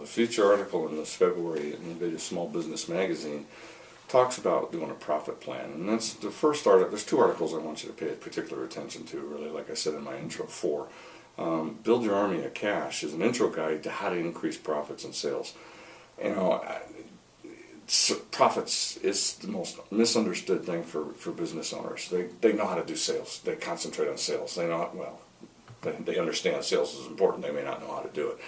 The feature article in this February Innovative Small Business Magazine talks about doing a profit plan. And that's the first article. There's two articles I want you to pay particular attention to, really, like I said in my intro 4. Build Your Army of Cash is an intro guide to how to increase profits and sales. You know, profits is the most misunderstood thing for business owners. They know how to do sales. They concentrate on sales. They know, well, they understand sales is important. They may not know how to do it.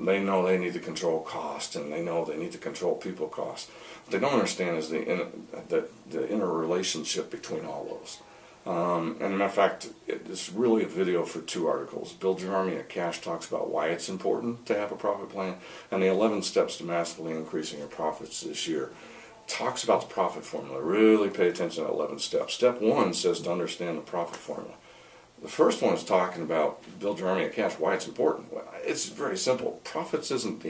They know they need to control cost, and they know they need to control people cost. What they don't understand is the interrelationship between all those. And as a matter of fact, it's really a video for 2 articles. Build Your Army of Cash talks about why it's important to have a profit plan, and the 11 steps to massively increasing your profits this year talks about the profit formula. Really pay attention to 11 steps. Step 1 says to understand the profit formula. The first one is talking about Build Your Army of Cash, why it's important. Well, it's very simple. Profits isn't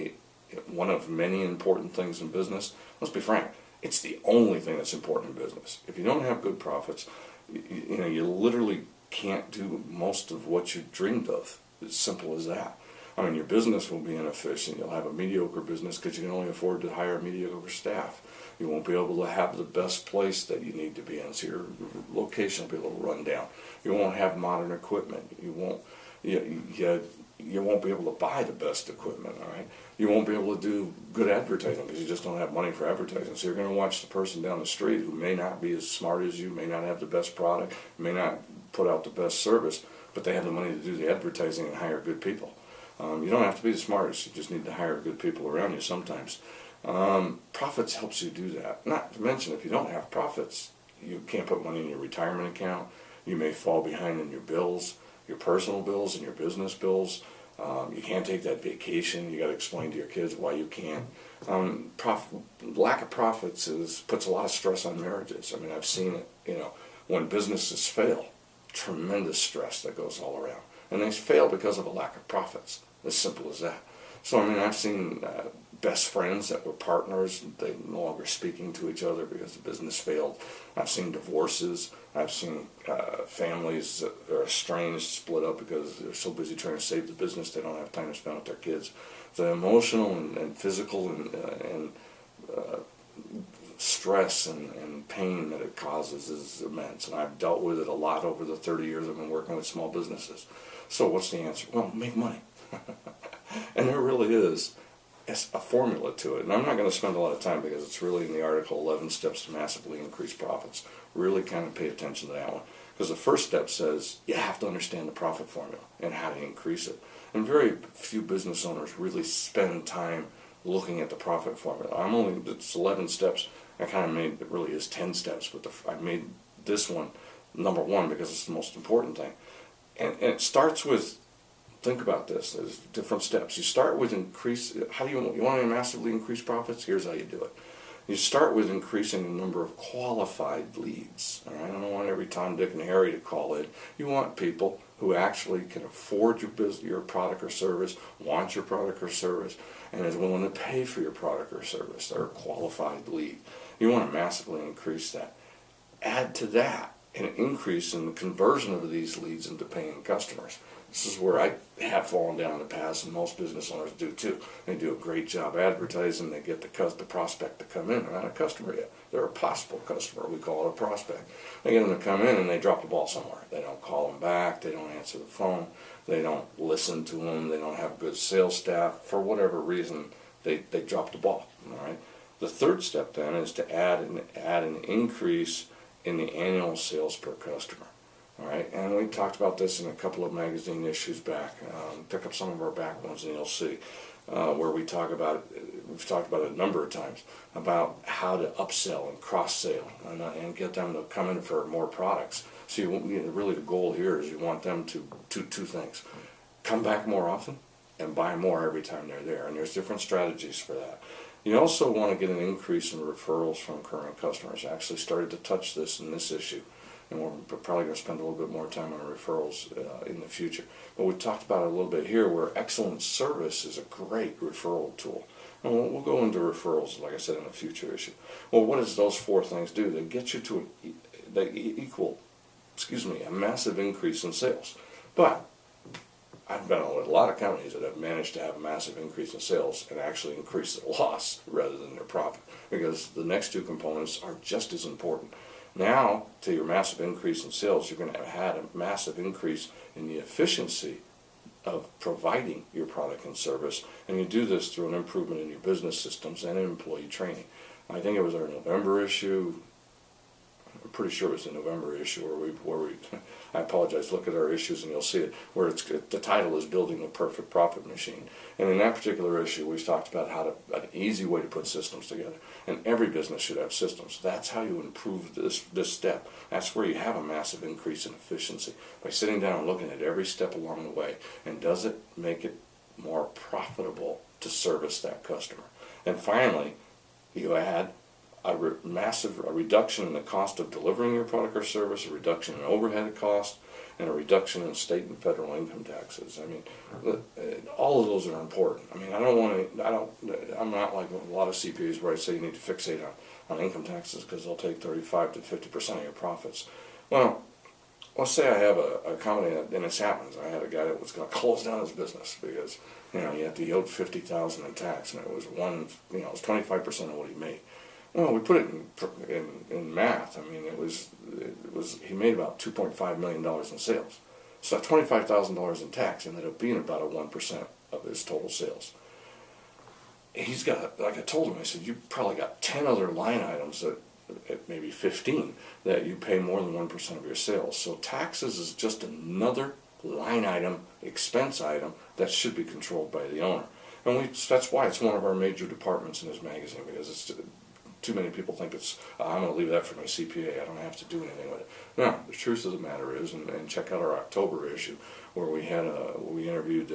one of many important things in business. Let's be frank. It's the only thing that's important in business. If you don't have good profits, you literally can't do most of what you dreamed of. It's simple as that. I mean, your business will be inefficient. You'll have a mediocre business because you can only afford to hire mediocre staff. You won't be able to have the best place that you need to be in, so your location will be a little run down. You won't have modern equipment. You won't be able to buy the best equipment, all right? You won't be able to do good advertising because you just don't have money for advertising. So you're going to watch the person down the street who may not be as smart as you, may not have the best product, may not put out the best service, but they have the money to do the advertising and hire good people. You don't have to be the smartest. You just need to hire good people around you sometimes. Profits helps you do that. Not to mention, if you don't have profits, you can't put money in your retirement account. You may fall behind in your bills, your personal bills and your business bills. You can't take that vacation. You got to explain to your kids why you can't. Lack of profits puts a lot of stress on marriages. I mean, I've seen it. When businesses fail, tremendous stress that goes all around, and they fail because of a lack of profits. As simple as that. So I mean, I've seen best friends that were partners, they no longer speaking to each other because the business failed. I've seen divorces. I've seen families that are estranged, split up because they're so busy trying to save the business they don't have time to spend with their kids. The emotional and physical and stress and pain that it causes is immense, and I've dealt with it a lot over the 30 years I've been working with small businesses. So what's the answer? Well, make money. And there really is a formula to it. And I'm not going to spend a lot of time because it's really in the article 11 Steps to Massively Increase Profits. Really kind of pay attention to that one. Because the first step says you have to understand the profit formula and how to increase it. And very few business owners really spend time looking at the profit formula. It's 11 steps. I kind of made, it really is 10 steps, but I made this one number 1 because it's the most important thing. And it starts with, think about this, there's different steps. You start with how do you want to massively increase profits? Here's how you do it. You start with increasing the number of qualified leads. All right? I don't want every Tom, Dick, and Harry to call in. You want people who actually can afford your product or service, want your product or service, and is willing to pay for your product or service. They're a qualified lead. You want to massively increase that. Add to that an increase in the conversion of these leads into paying customers. This is where I have fallen down in the past, and most business owners do too. They do a great job advertising. They get the prospect to come in. They're not a customer yet. They're a possible customer. We call it a prospect. They get them to come in, and they drop the ball somewhere. They don't call them back. They don't answer the phone. They don't listen to them. They don't have good sales staff. For whatever reason, they drop the ball. All right. The third step then is to add an increase in the annual sales per customer. All right, and we talked about this in a couple of magazine issues back. Pick up some of our back ones and you'll see where we've talked about it a number of times, about how to upsell and cross-sell and get them to come in for more products. So really the goal here is you want them to do 2 things. Come back more often and buy more every time they're there, and there's different strategies for that. You also want to get an increase in referrals from current customers. I actually started to touch this in this issue. And we're probably going to spend a little bit more time on referrals in the future. But we talked about it a little bit here, where excellent service is a great referral tool. And we'll go into referrals, like I said, in a future issue. Well, what does those 4 things do? They get you to a massive increase in sales. But I've been with a lot of companies that have managed to have a massive increase in sales and actually increase their loss rather than their profit, because the next two components are just as important. Now, to your massive increase in sales, you're going to have had a massive increase in the efficiency of providing your product and service, and you do this through an improvement in your business systems and in employee training. I think it was our November issue. I'm pretty sure it was the November issue where we I apologize, look at our issues and you'll see it, where the title is Building the Perfect Profit Machine. And in that particular issue, we talked about an easy way to put systems together. And every business should have systems. That's how you improve this step. That's where you have a massive increase in efficiency, by sitting down and looking at every step along the way. And does it make it more profitable to service that customer? And finally, you add a reduction in the cost of delivering your product or service, a reduction in overhead cost, and a reduction in state and federal income taxes. I mean, all of those are important. I mean, I'm not like a lot of CPAs where I say you need to fixate on income taxes because they'll take 35 to 50% of your profits. Well, let's say I have a company, and this happens. I had a guy that was going to close down his business because, he owed $50,000 in tax, and it was 25% of what he made. Well, we put it in math. I mean, he made about $2.5 million in sales. So $25,000 in tax ended up being about 1% of his total sales. He's got, like I told him, I said, you probably got 10 other line items at maybe 15 that you pay more than 1% of your sales. So taxes is just another line item, expense item that should be controlled by the owner. And that's why it's one of our major departments in this magazine, because it's too many people think I'm going to leave that for my CPA. I don't have to do anything with it. No, the truth of the matter is, and check out our October issue where we interviewed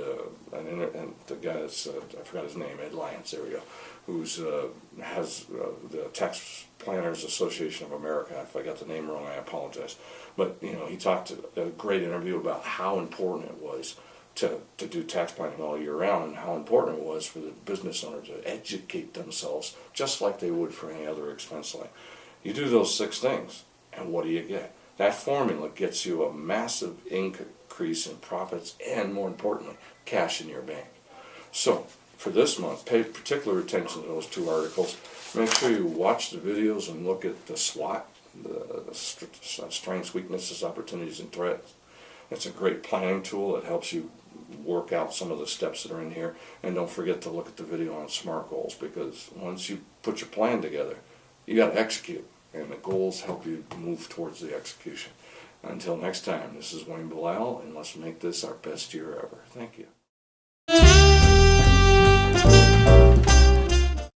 and the guy that's I forgot his name, Ed Lyons, there we go, who's has the Tax Planners Association of America. If I got the name wrong, I apologize. But he talked a great interview about how important it was to do tax planning all year round, and how important it was for the business owner to educate themselves just like they would for any other expense line. You do those 6 things, and what do you get? That formula gets you a massive increase in profits and, more importantly, cash in your bank. So, for this month, pay particular attention to those 2 articles. Make sure you watch the videos and look at the SWOT, the strengths, weaknesses, opportunities, and threats. It's a great planning tool. It helps you work out some of the steps that are in here. And don't forget to look at the video on SMART goals, because once you put your plan together, you got to execute. And the goals help you move towards the execution. Until next time, this is Wayne Bilal, and let's make this our best year ever. Thank you.